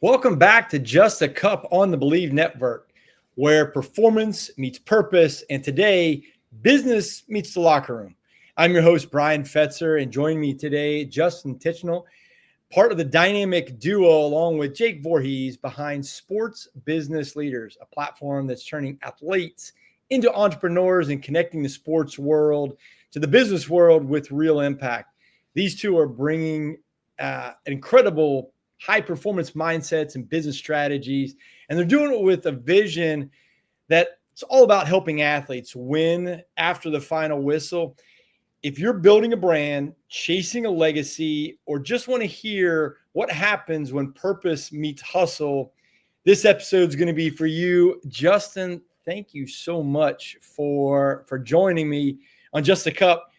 Welcome back to Just a Cup on the Believe Network, where performance meets purpose, and today, business meets the locker room. I'm your host, Bryan Fetzer, and joining me today, Justin Titchenell, part of the dynamic duo along with Jake Voorhees behind Sports Business Leaders, a platform that's turning athletes into entrepreneurs and connecting the sports world to the business world with real impact. These two are bringing incredible high performance mindsets and business strategies. And they're doing it with a vision that it's all about helping athletes win after the final whistle. If you're building a brand, chasing a legacy, or just want to hear what happens when purpose meets hustle, this episode is going to be for you. Justin, thank you so much for joining me on Just a Cup.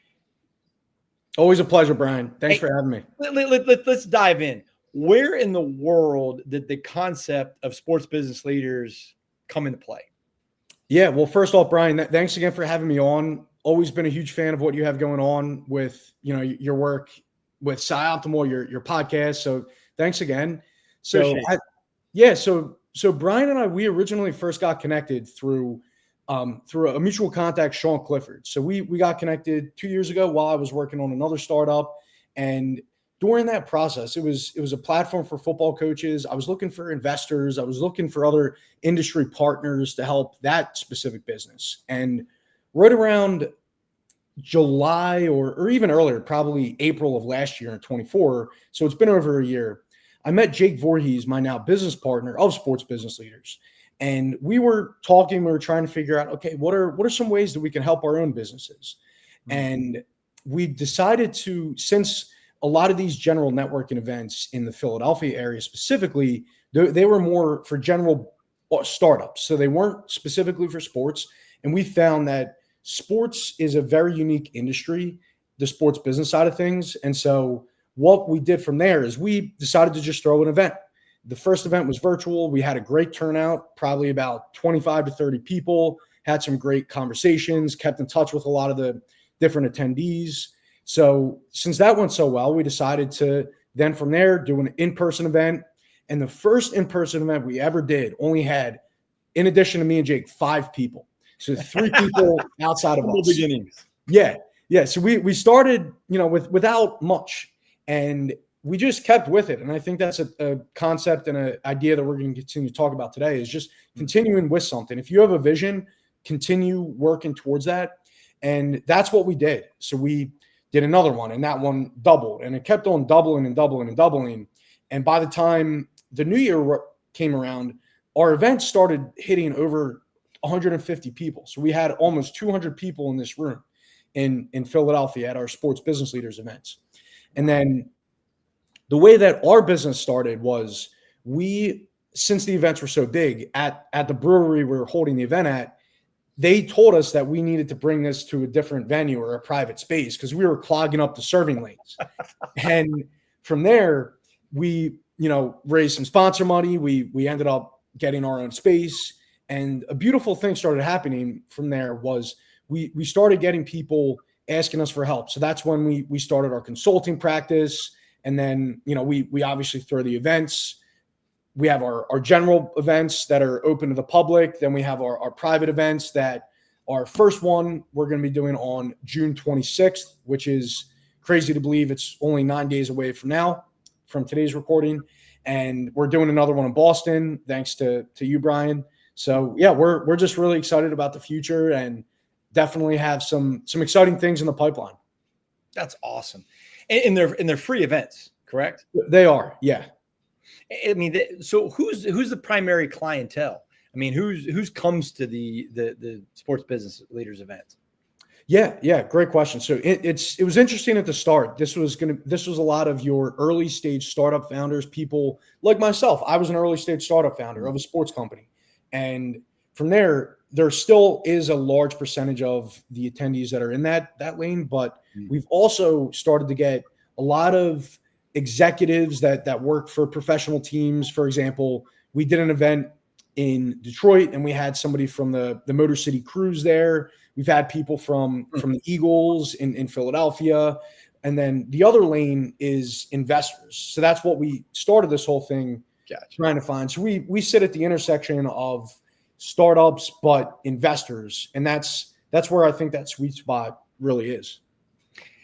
Always a pleasure, Bryan. Thanks for having me. Let's dive in. Where in the world did the concept of sports business leaders come into play? Yeah, well, first off, Bryan, thanks again for having me on. Always been a huge fan of what you have going on with, your work with Optimal, your podcast. So thanks again. So Bryan and I, we originally first got connected through a mutual contact, Sean Clifford. So we got connected 2 years ago while I was working on another startup, and during that process, it was a platform for football coaches. I was looking for investors. I was looking for other industry partners to help that specific business. And right around July or even earlier, probably April of last year in 24, so it's been over a year, I met Jake Voorhees, my now business partner of Sports Business Leaders. And we were talking, we were trying to figure out, okay, what are some ways that we can help our own businesses? Mm-hmm. And we decided to, since a lot of these general networking events in the Philadelphia area specifically, they were more for general startups. So they weren't specifically for sports. And we found that sports is a very unique industry, the sports business side of things. And so what we did from there is we decided to just throw an event. The first event was virtual. We had a great turnout, probably about 25 to 30 people, had some great conversations, kept in touch with a lot of the different attendees. So since that went so well, we decided to then from there do an in-person event. And the first in-person event we ever did only had, in addition to me and Jake, 5 people. So 3 people outside of us. Beginnings. Yeah. So we started, without much, and we just kept with it. And I think that's a concept and an idea that we're going to continue to talk about today is just continuing with something. If you have a vision, continue working towards that. And that's what we did. So we did another one, and that one doubled, and it kept on doubling and doubling and doubling. And by the time the new year came around, our event started hitting over 150 people. So we had almost 200 people in this room in Philadelphia at our Sports Business Leaders events. And then the way that our business started was since the events were so big at the brewery we were holding the event at, they told us that we needed to bring this to a different venue or a private space because we were clogging up the serving lanes. And from there, we, raised some sponsor money. We ended up getting our own space. And a beautiful thing started happening from there was we started getting people asking us for help. So that's when we started our consulting practice. And then, we obviously throw the events. We have our general events that are open to the public. Then we have our private events that our first one we're going to be doing on June 26th, which is crazy to believe it's only 9 days away from today's recording. And we're doing another one in Boston, thanks to you, Bryan. So yeah, we're just really excited about the future and definitely have some exciting things in the pipeline. That's awesome. And they're free events, correct? They are, yeah. I mean, so who's the primary clientele? I mean, who's comes to the Sports Business Leaders event? Yeah, great question. So it was interesting at the start. This was a lot of your early stage startup founders, people like myself. I was an early stage startup founder of a sports company, and from there still is a large percentage of the attendees that are in that lane. But we've also started to get a lot of executives that work for professional teams. For example, we did an event in Detroit and we had somebody from the Motor City Cruise there. We've had people from the Eagles in Philadelphia. And then the other lane is investors. So that's what we started this whole thing Gotcha. trying to find. So we sit at the intersection of startups, but investors. And that's where I think that sweet spot really is.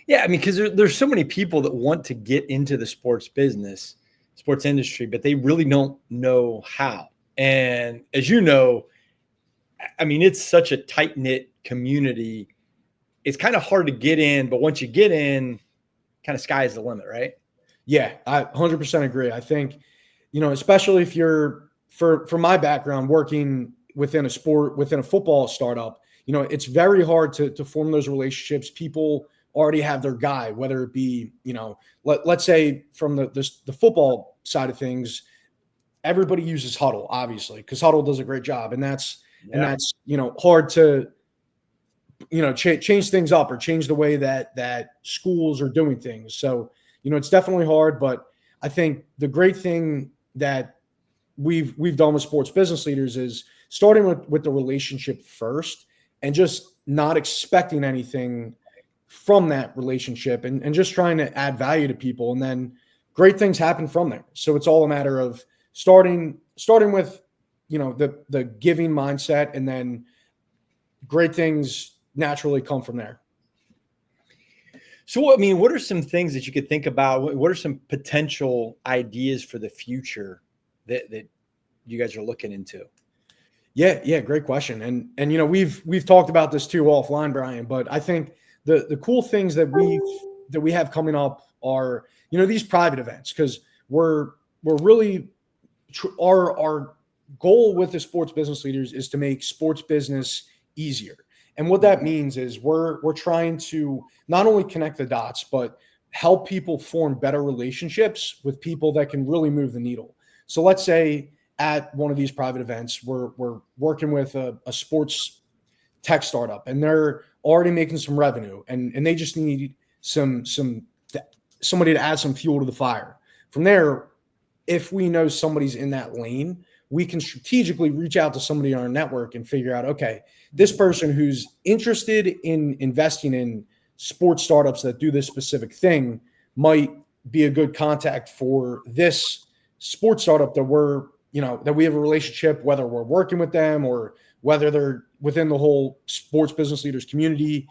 Yeah, I mean, because there's so many people that want to get into the sports industry, but they really don't know how. And as you know, I mean, it's such a tight-knit community. It's kind of hard to get in, but once you get in, kind of sky's the limit, right? Yeah, I 100% agree. I think, especially if you're, for my background, working within a football startup, it's very hard to form those relationships. People already have their guy, whether it be, let's say from the football side of things, everybody uses Huddle, obviously, because Huddle does a great job. And that's hard to, change things up or change the way that schools are doing things. So, it's definitely hard, but I think the great thing that we've done with sports business leaders is starting with the relationship first and just not expecting anything from that relationship and just trying to add value to people. And then great things happen from there. So it's all a matter of starting with, the giving mindset, and then great things naturally come from there. So, I mean, what are some things that you could think about? What are some potential ideas for the future that you guys are looking into? Yeah, great question. And we've talked about this too offline, Brian, but I think the cool things that we have coming up are, these private events, because we're really our goal with the sports business leaders is to make sports business easier. And what that means is we're trying to not only connect the dots, but help people form better relationships with people that can really move the needle. So let's say at one of these private events, we're working with a sports tech startup, and they're already making some revenue, and they just need somebody to add some fuel to the fire. From there, if we know somebody's in that lane, we can strategically reach out to somebody on our network and figure out, okay, this person who's interested in investing in sports startups that do this specific thing might be a good contact for this sports startup that we have a relationship, whether we're working with them or whether they're within the whole sports business leaders community.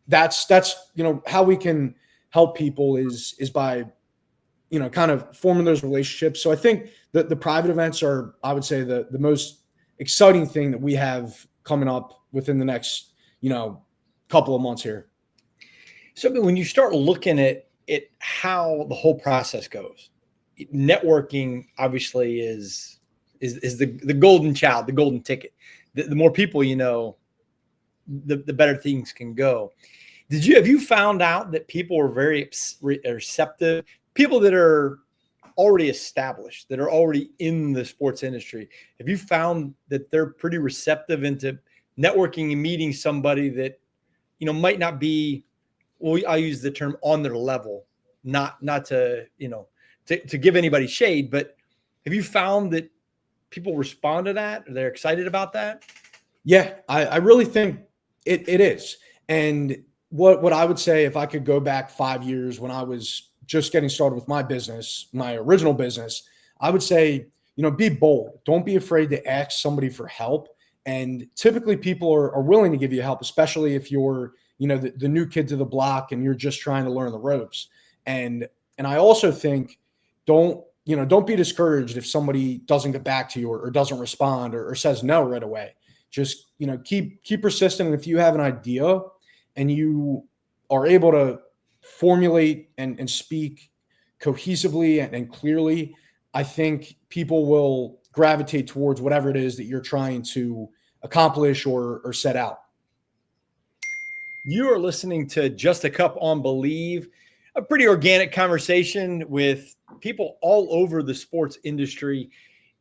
That's how we can help people is by kind of forming those relationships. So I think that the private events are, I would say, the most exciting thing that we have coming up within the next, couple of months here. So when you start looking at how the whole process goes, networking obviously is the golden child, the golden ticket. The more people the better things can go. Have you found out that people are very receptive? People that are already established, that are already in the sports industry, have you found that they're pretty receptive into networking and meeting somebody that, might not be, well, I use the term on their level, not to, to give anybody shade, but have you found that people respond to that? Or they're excited about that? Yeah, I really think it is. And what I would say, if I could go back 5 years when I was just getting started with my business, my original business, I would say, be bold. Don't be afraid to ask somebody for help. And typically people are willing to give you help, especially if you're, the new kid to the block and you're just trying to learn the ropes. And I also think don't be discouraged if somebody doesn't get back to you or doesn't respond or says no right away. Just, keep persistent. And if you have an idea and you are able to formulate and speak cohesively and clearly, I think people will gravitate towards whatever it is that you're trying to accomplish or set out. You are listening to Just a Cup on Believe, a pretty organic conversation with people all over the sports industry.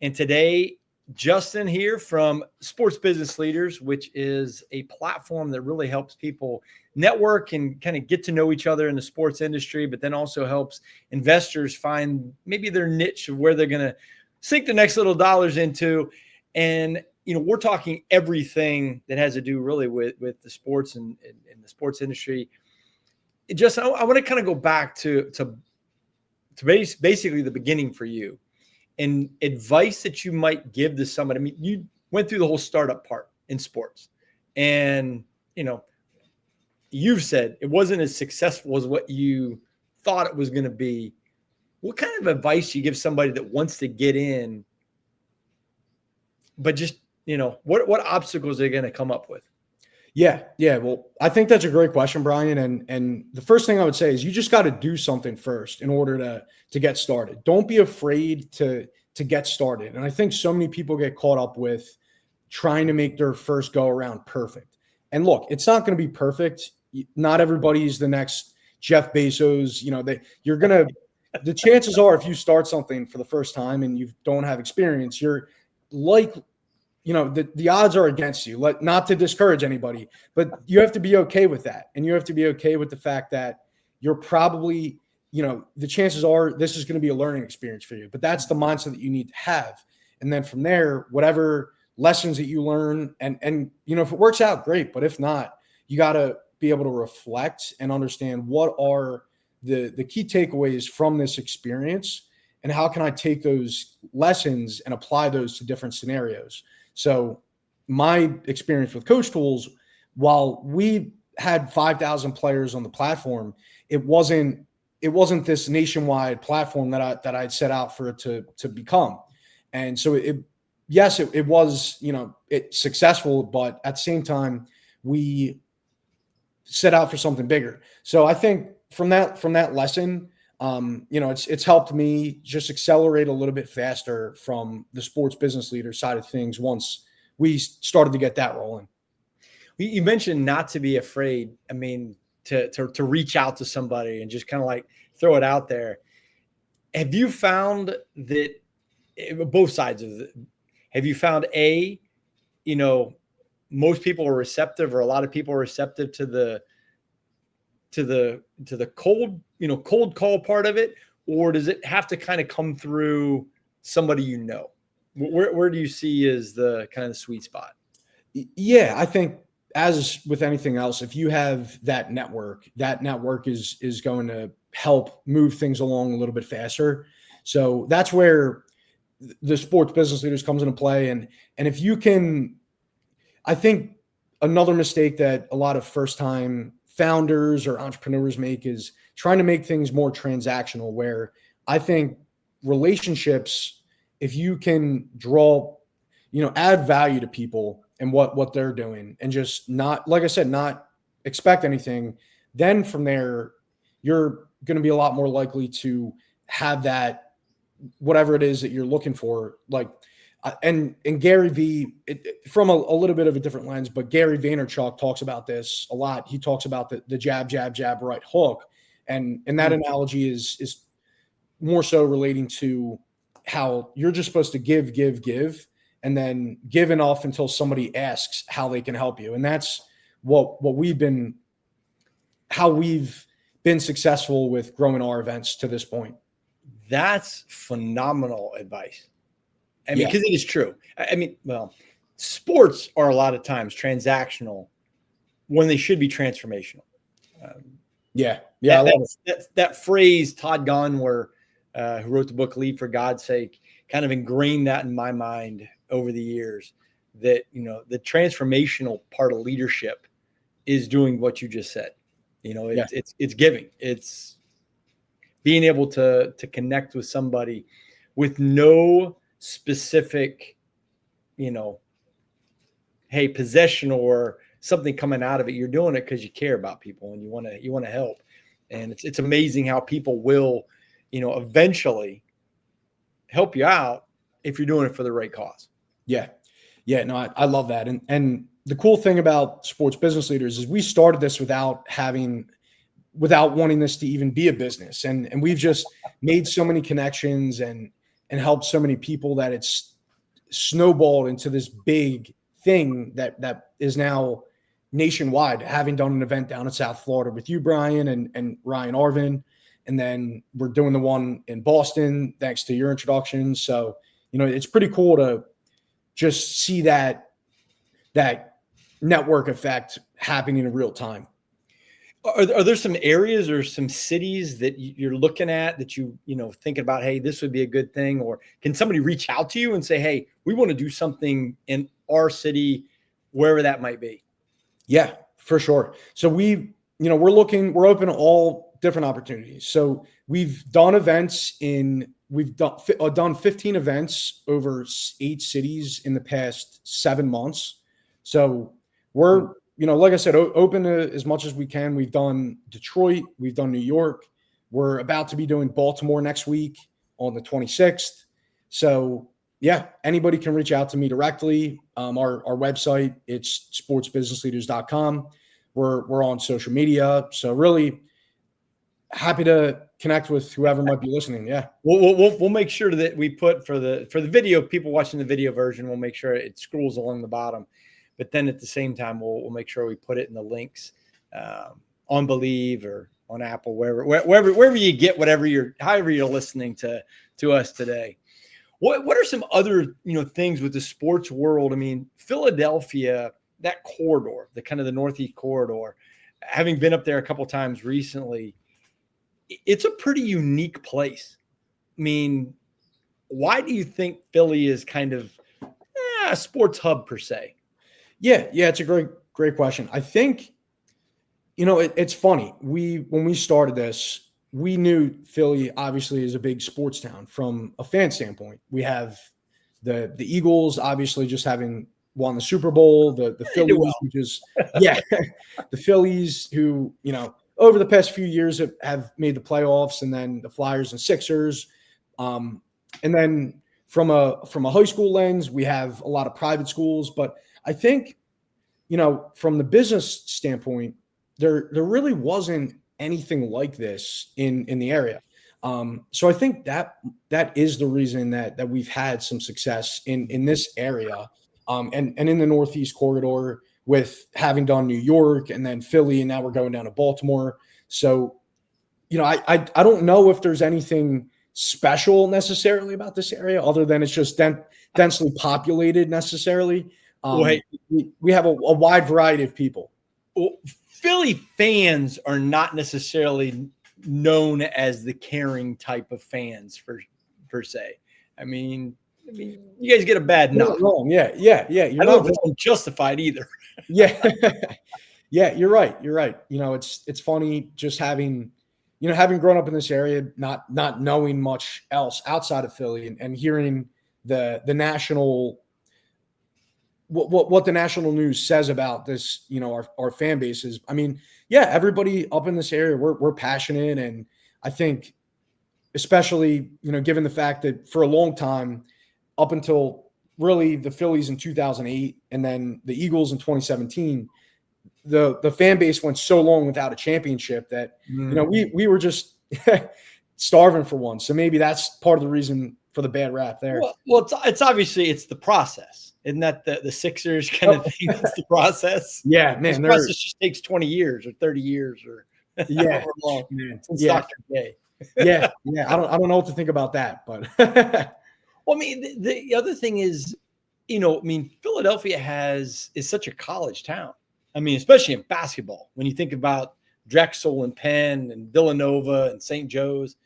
And today, Justin here from Sports Business Leaders, which is a platform that really helps people network and kind of get to know each other in the sports industry, but then also helps investors find maybe their niche of where they're going to sink the next little dollars into. And, we're talking everything that has to do really with the sports and the sports industry. Justin, I want to kind of go back to basically the beginning for you. and advice that you might give to somebody. I mean, you went through the whole startup part in sports, and you've said it wasn't as successful as what you thought it was going to be. What kind of advice do you give somebody that wants to get in, but just, what obstacles are they going to come up with? Yeah. Well, I think that's a great question, Brian. And the first thing I would say is you just got to do something first in order to get started. Don't be afraid to get started. And I think so many people get caught up with trying to make their first go around perfect. And look, it's not going to be perfect. Not everybody's the next Jeff Bezos. The chances are, if you start something for the first time and you don't have experience, you're like, the odds are against you. Not to discourage anybody, but you have to be okay with that. And you have to be okay with the fact that you're probably, the chances are this is going to be a learning experience for you, but that's the mindset that you need to have. And then from there, whatever lessons that you learn and if it works out, great. But if not, you got to be able to reflect and understand what are the key takeaways from this experience and how can I take those lessons and apply those to different scenarios. So my experience with Coach Tools, while we had 5,000 players on the platform, it wasn't this nationwide platform that I'd set out for it to become. And so it was, it's successful, but at the same time, we set out for something bigger. So I think from that lesson, it's helped me just accelerate a little bit faster from the sports business leader side of things once we started to get that rolling. You mentioned not to be afraid. I mean, to reach out to somebody and just kind of like throw it out there. Have you found that both sides of it, have you found most people are receptive, or a lot of people are receptive to the cold, cold call part of it, or does it have to kind of come through somebody? Where do you see is the kind of sweet spot? Yeah, I think as with anything else, if you have that network is going to help move things along a little bit faster. So that's where the sports business leaders comes into play. And if you can, I think another mistake that a lot of first-time founders or entrepreneurs make is trying to make things more transactional, where I think relationships, if you can draw, add value to people and what they're doing and just not, like I said, not expect anything, then from there, you're going to be a lot more likely to have that, whatever it is that you're looking for. Like, and Gary V, from a little bit of a different lens, but Gary Vaynerchuk talks about this a lot. He talks about the jab, jab, jab, right hook. And that analogy is more so relating to how you're just supposed to give, and then give enough until somebody asks how they can help you. And that's how we've been successful with growing our events to this point. That's phenomenal advice. I mean, because it is true. Sports are a lot of times transactional when they should be transformational. That phrase, Todd Gonwer, who wrote the book Lead for God's Sake, kind of ingrained that in my mind over the years, that, the transformational part of leadership is doing what you just said. It's giving. It's being able to connect with somebody with no specific, possession or something coming out of it. You're doing it because you care about people and you want to help. And it's amazing how people will, eventually help you out if you're doing it for the right cause. Yeah. No, I love that. And the cool thing about sports business leaders is we started this without wanting this to even be a business. And we've just made so many connections and helped so many people that it's snowballed into this big thing that is now nationwide, having done an event down in South Florida with you, Brian, and Ryan Arvin. And then we're doing the one in Boston, thanks to your introduction. So, it's pretty cool to just see that network effect happening in real time. Are there some areas or some cities that you're looking at that thinking about, hey, this would be a good thing? Or can somebody reach out to you and say, hey, we want to do something in our city, wherever that might be? Yeah, for sure. So we're open to all different opportunities. So we've done done 15 events over 8 cities in the past 7 months. So we're, like I said, open to as much as we can. We've done Detroit, we've done New York. We're about to be doing Baltimore next week on the 26th. So yeah, anybody can reach out to me directly. Our website, it's sportsbusinessleaders.com. We're on social media. So really happy to connect with whoever might be listening. Yeah. We'll make sure that we put for the video, people watching the video version, we'll make sure it scrolls along the bottom. But then at the same time, we'll make sure we put it in the links on Believe or on Apple, wherever you get however you're listening to us today. What are some other things with the sports world? I mean, Philadelphia, that corridor, the kind of the Northeast corridor, having been up there a couple of times recently, it's a pretty unique place. I mean, why do you think Philly is kind of a sports hub per se? Yeah, it's a great question. I think, it's funny. When we started this, we knew Philly obviously is a big sports town from a fan standpoint. We have the Eagles obviously just having won the Super Bowl, the Phillies, the Phillies who, over the past few years have made the playoffs, and then the Flyers and Sixers. And then from a high school lens, we have a lot of private schools, but I think, from the business standpoint, there really wasn't anything like this in the area. So I think that is the reason that we've had some success in this area, and in the Northeast corridor, with having done New York and then Philly, and now we're going down to Baltimore. So, I don't know if there's anything special necessarily about this area other than it's just densely populated necessarily. We have a wide variety of people. Well, Philly fans are not necessarily known as the caring type of fans per se. I mean, you guys get a bad knock. Yeah. I don't think I'm justified either. Yeah. Yeah, you're right. It's funny just having grown up in this area, not knowing much else outside of Philly, and hearing the national, what the national news says about this, our fan bases. I mean, yeah, everybody up in this area, we're passionate. And I think, especially, given the fact that for a long time, up until really the Phillies in 2008 and then the Eagles in 2017, the fan base went so long without a championship that, we were just starving for one. So maybe that's part of the reason for the bad rap there. Well, it's obviously it's the process. Isn't that the Sixers kind of thing? It's the process. Yeah, man. The process just takes 20 years or 30 years or however long since Dr. Day. Yeah. I don't know what to think about that, but well, I mean, the other thing is, Philadelphia is such a college town. I mean, especially in basketball, when you think about Drexel and Penn and Villanova and St. Joe's,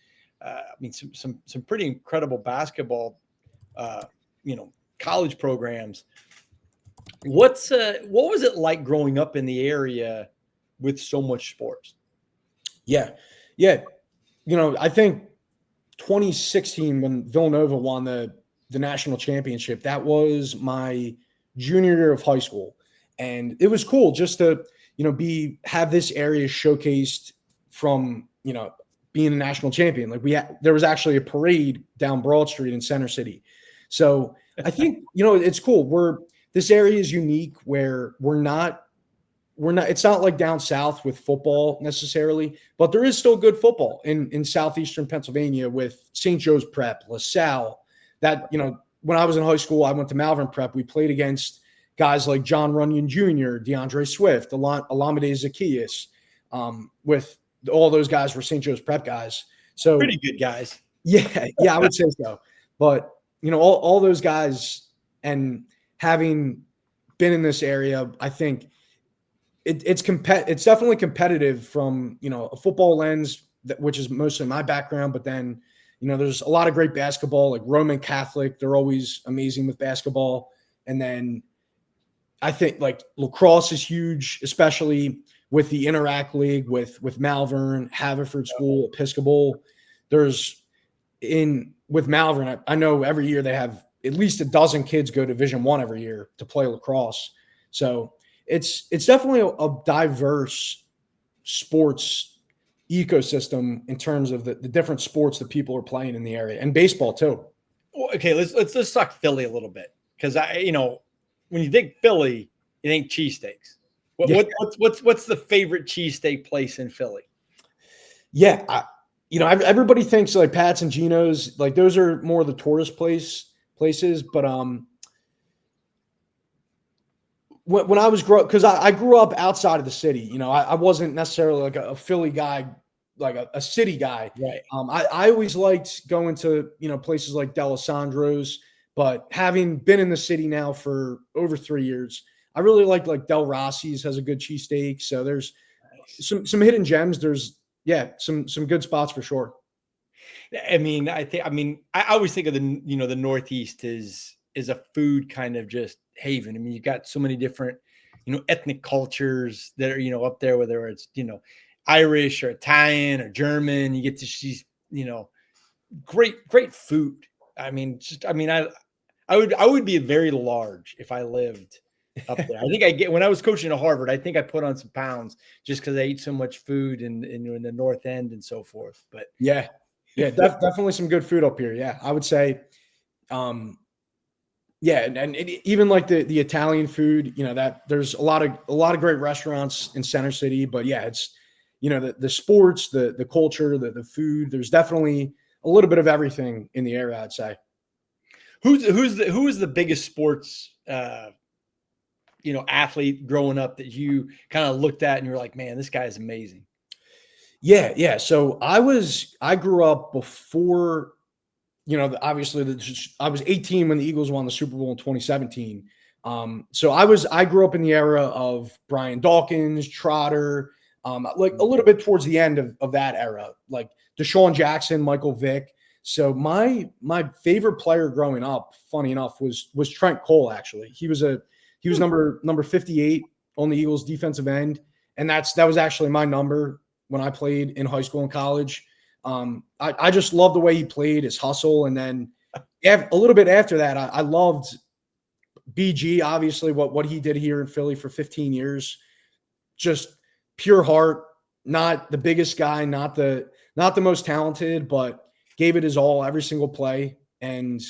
some pretty incredible basketball, college programs. What was it like growing up in the area with so much sports? Yeah. I think 2016 when Villanova won the national championship, that was my junior year of high school. And it was cool just to, have this area showcased from, being a national champion. Like there was actually a parade down Broad Street in Center City. So I think, it's cool. This area is unique where we're not, it's not like down south with football necessarily, but there is still good football in southeastern Pennsylvania with St. Joe's Prep, LaSalle. That, when I was in high school, I went to Malvern Prep. We played against guys like John Runyon Jr., DeAndre Swift, Olamide Zacchaeus, with all those guys were St. Joe's Prep guys. So pretty good guys. Yeah, I would say so. But, all those guys, and having been in this area, I think it's definitely competitive from, a football lens, which is mostly my background. But then, there's a lot of great basketball, like Roman Catholic. They're always amazing with basketball. And then I think like lacrosse is huge, especially with the Interact League with Malvern, Haverford School, Episcopal. With Malvern, I know every year they have at least a dozen kids go to Division I every year to play lacrosse. So it's definitely a diverse sports ecosystem in terms of the different sports that people are playing in the area, and baseball too. Well, okay, let's talk Philly a little bit, because when you think Philly, you think cheesesteaks. What's the favorite cheesesteak place in Philly? Yeah, everybody thinks like Pat's and Geno's, like those are more the tourist places, but when I was because I grew up outside of the city, I wasn't necessarily like a Philly guy, like a city guy. Right. I always liked going to, places like D'Alessandro's, but having been in the city now for over 3 years, I really like Del Rossi's has a good cheesesteak. So there's some hidden gems. There's some good spots for sure. I always think of the Northeast is a food kind of just haven. I mean, you've got so many different, ethnic cultures that are, up there, whether it's, Irish or Italian or German. You get to see, great food. I would be very large if I lived up there. I think when I was coaching at Harvard, I think I put on some pounds just because I ate so much food in the North End and so forth. But yeah, definitely some good food up here. Yeah, I would say, and even like the Italian food, that there's a lot of great restaurants in Center City. But yeah, it's the sports, the culture, the food. There's definitely a little bit of everything in the area, I'd say. Who is the biggest sports athlete growing up that you kind of looked at and you're like, man, this guy is amazing? Yeah. So I grew up before, obviously I was 18 when the Eagles won the Super Bowl in 2017. So I grew up in the era of Brian Dawkins, Trotter, like a little bit towards the end of that era, like Deshaun Jackson, Michael Vick. So my favorite player growing up, funny enough, was Trent Cole. Actually, he was number 58 on the Eagles defensive end, and that was actually my number when I played in high school and college. I just loved the way he played, his hustle, and then a little bit after that, I loved BG. Obviously, what he did here in Philly for 15 years, just pure heart. Not the biggest guy, not the most talented, but gave it his all every single play, and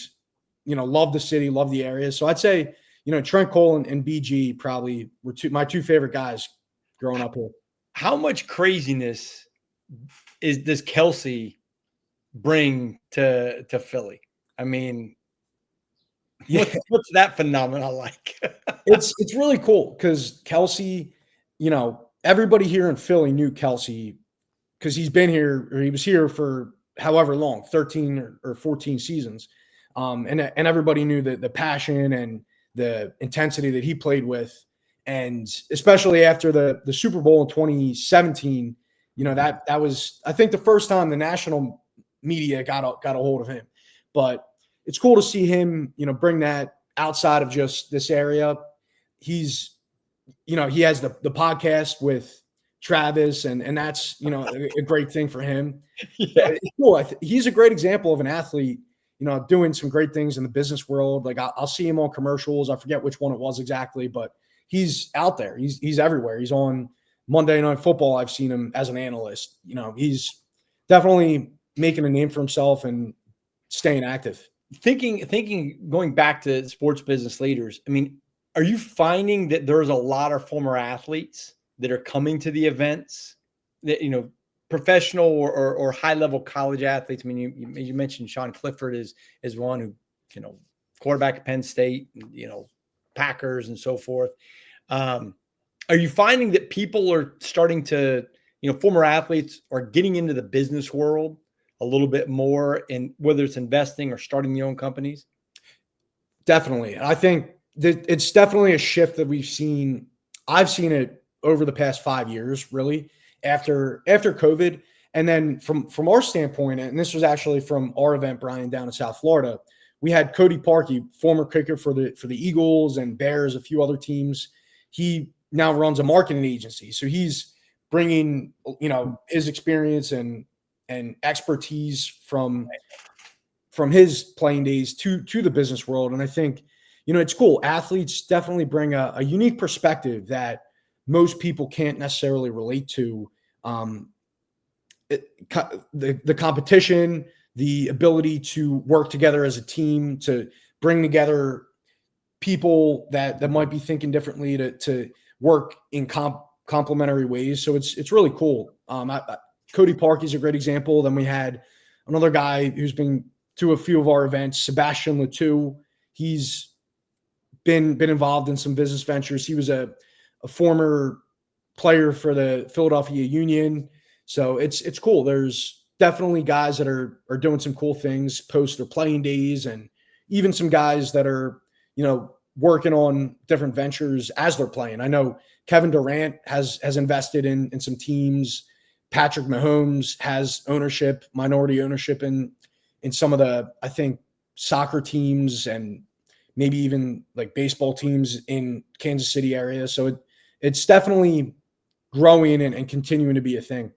loved the city, loved the area. So I'd say Trent Cole and BG probably were my two favorite guys growing up here. How much craziness does Kelsey bring to Philly? I mean, what's that phenomenon like? It's really cool because Kelsey, everybody here in Philly knew Kelsey because he's been here, or he was here for however long, 13 or 14 seasons. And everybody knew the passion and the intensity that he played with. And especially after the Super Bowl in 2017, that was, I think, the first time the national media got a hold of him. But it's cool to see him, bring that outside of just this area. He's, he has the podcast with Travis, and that's, a great thing for him. Yeah. It's cool. He's a great example of an athlete, doing some great things in the business world. Like I'll see him on commercials. I forget which one it was exactly, but he's out there. He's everywhere. He's on Monday Night Football. I've seen him as an analyst. He's definitely making a name for himself and staying active. Thinking, going back to sports business leaders, I mean, are you finding that there's a lot of former athletes that are coming to the events that, professional or high level college athletes? I mean, you mentioned Sean Clifford is one who, quarterback at Penn State, Packers and so forth. Are you finding that people are starting to, former athletes are getting into the business world a little bit more, and whether it's investing or starting their own companies? Definitely. I think that it's definitely a shift that we've seen. I've seen it over the past 5 years, really, after COVID. And then from our standpoint, and this was actually from our event, Bryan, down in South Florida, we had Cody Parkey, former kicker for the Eagles and Bears, a few other teams. He now runs a marketing agency, so he's bringing his experience and expertise from his playing days to the business world. And I think it's cool. Athletes definitely bring a unique perspective that most people can't necessarily relate to. The competition, the ability to work together as a team, to bring together people that might be thinking differently to work in complementary ways. So it's really cool. Cody Parkey's a great example. Then we had another guy who's been to a few of our events, Sebastian Letou. He's been involved in some business ventures. He was a former player for the Philadelphia Union. So it's cool. There's definitely guys that are doing some cool things post their playing days, and even some guys that are, working on different ventures as they're playing. I know Kevin Durant has invested in some teams. Patrick Mahomes has minority ownership in some of the, I think, soccer teams and maybe even like baseball teams in Kansas City area. So it's definitely growing and continuing to be a thing.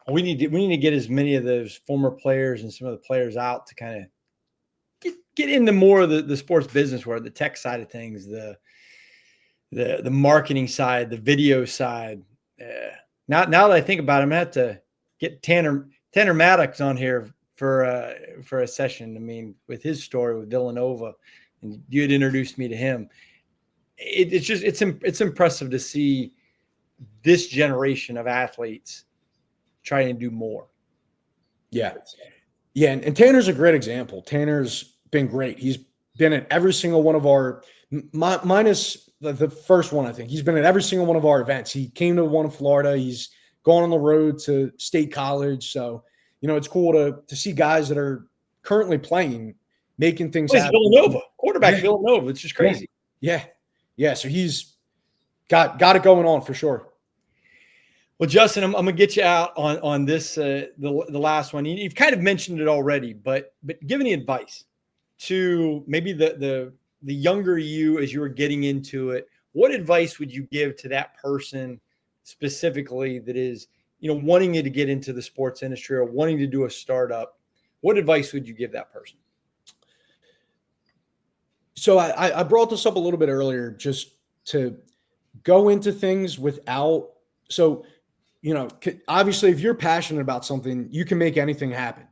We need to get as many of those former players and some of the players out to kind of get into more of the sports business world, the tech side of things, the marketing side, the video side. Now that I think about it, I'm gonna have to get Tanner Maddox on here for a session. I mean, with his story with Villanova, and you had introduced me to him. It's impressive to see this generation of athletes trying to do more. Yeah. And Tanner's a great example. Tanner's been great. He's been at every single one of our, minus the first one, I think. He's been at every single one of our events. He came to one in Florida. He's gone on the road to State College. So, it's cool to see guys that are currently playing, making things happen. Villanova, quarterback Villanova. It's just crazy. Yeah. So he's got it going on for sure. Well, Justin, I'm going to get you out on this, the last one. You've kind of mentioned it already, but give any advice to maybe the younger you as you were getting into it. What advice would you give to that person specifically that is, wanting you to get into the sports industry or wanting to do a startup? What advice would you give that person? So I brought this up a little bit earlier, just to go into things without, so obviously, if you're passionate about something, you can make anything happen.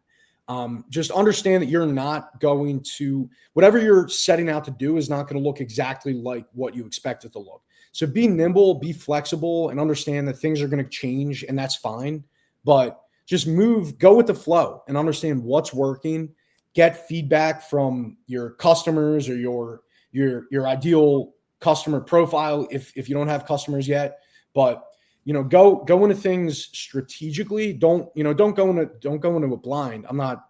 Just understand that you're not going to, whatever you're setting out to do is not going to look exactly like what you expect it to look. So be nimble, be flexible, and understand that things are going to change, and that's fine. But just go with the flow and understand what's working. Get feedback from your customers or your ideal customer profile if you don't have customers yet. But go into things strategically. Don't go into a blind. I'm not,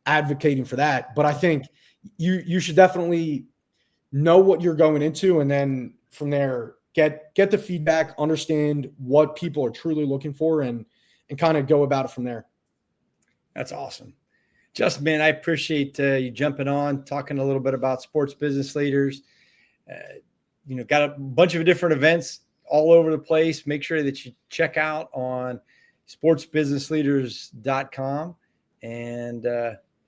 advocating for that, but I think you should definitely know what you're going into, and then from there get the feedback, understand what people are truly looking for, and kind of go about it from there. That's awesome. Justin, man, I appreciate you jumping on, talking a little bit about sports business leaders. Got a bunch of different events all over the place. Make sure that you check out on sportsbusinessleaders.com. And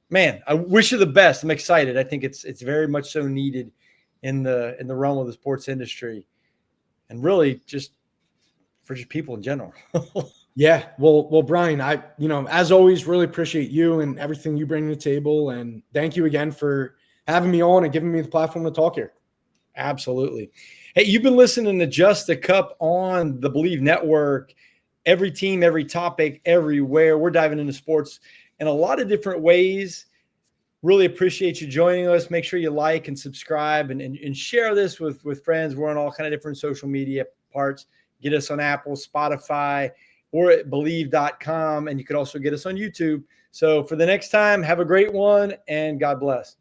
man, I wish you the best. I'm excited. I think it's very much so needed in the realm of the sports industry, and really just for just people in general. Yeah. Well, Bryan, I, as always, really appreciate you and everything you bring to the table. And thank you again for having me on and giving me the platform to talk here. Absolutely. Hey, you've been listening to Just a Cup on the Believe Network. Every team, every topic, everywhere. We're diving into sports in a lot of different ways. Really appreciate you joining us. Make sure you like and subscribe and share this with friends. We're on all kind of different social media parts. Get us on Apple, Spotify, or at Believe.com. And you can also get us on YouTube. So for the next time, have a great one, and God bless.